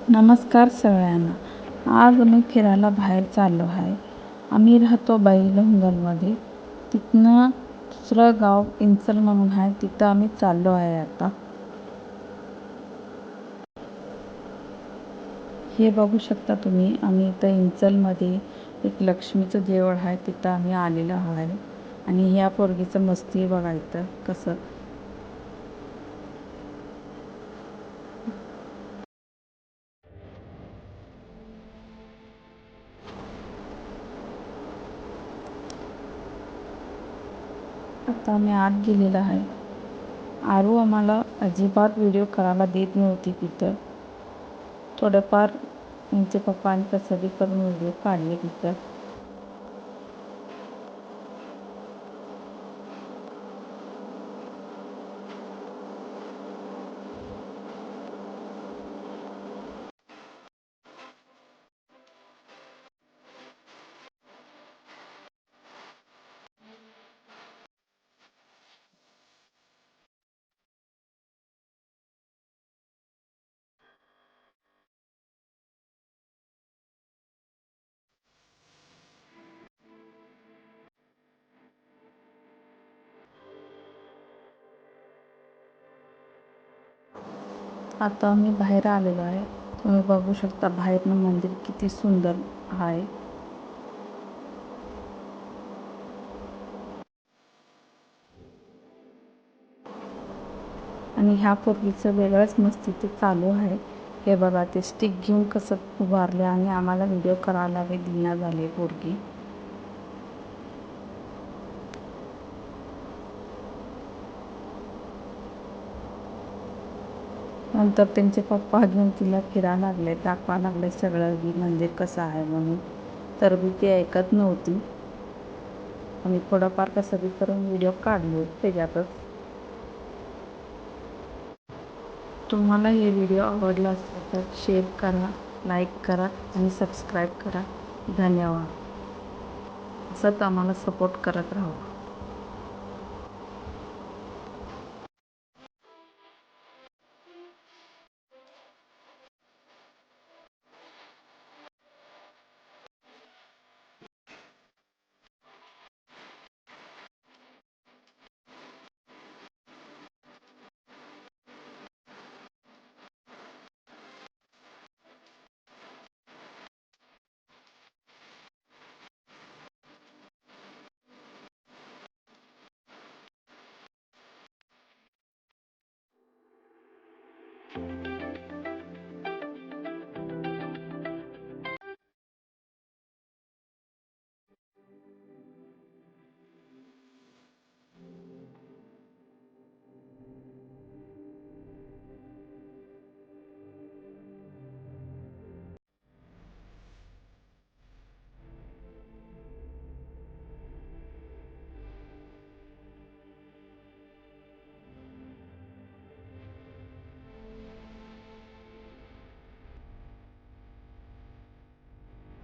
नमस्कार सगळ्यांना. आज आम्ही फिरायला बाहेर चाललो आहे. आम्ही राहतो बैलहंगलमध्ये. तिथनं दुसरं गाव इंचल म्हणून आहे, तिथं आम्ही चाललो आहे आता. हे बघू शकता तुम्ही, आम्ही इथं इंचलमध्ये एक लक्ष्मीचं देऊळ आहे, तिथं आम्ही आलेलो आहे. आणि ह्या पोरगीचं मस्ती बघा इथं कसं. आता आम्ही आत गेलेलो आहे. आरू आम्हाला अजिबात व्हिडिओ करायला देत नव्हती तिथं. थोडंफार त्यांचे पप्पा आणि कसं बी करून व्हिडिओ काढले तिथं. आता आम्ही बाहेर आलेलो आहे. तुम्ही बघू शकता बाहेरनं मंदिर किती सुंदर आहे. आणि ह्या पोरगीचं वेगळंच मस्ती ते चालू आहे. हे बघा ते स्टिक घेऊन कसं उभारले आणि आम्हाला व्हिडिओ करायला दिना झाले पोरगी. नंतर त्यांचे पप्पा घेऊन तिला फिरायला लागले, दाखवा लागले सगळं की मंदिर कसं आहे म्हणून. तर बी ती ऐकत नव्हती. आम्ही थोडंफार कसं बी करून व्हिडिओ काढलो त्याच्यातच. तुम्हाला हे व्हिडिओ आवडला असेल तर शेअर करा, लाईक करा आणि सबस्क्राईब करा. धन्यवाद. असंच आम्हाला सपोर्ट करत राहा.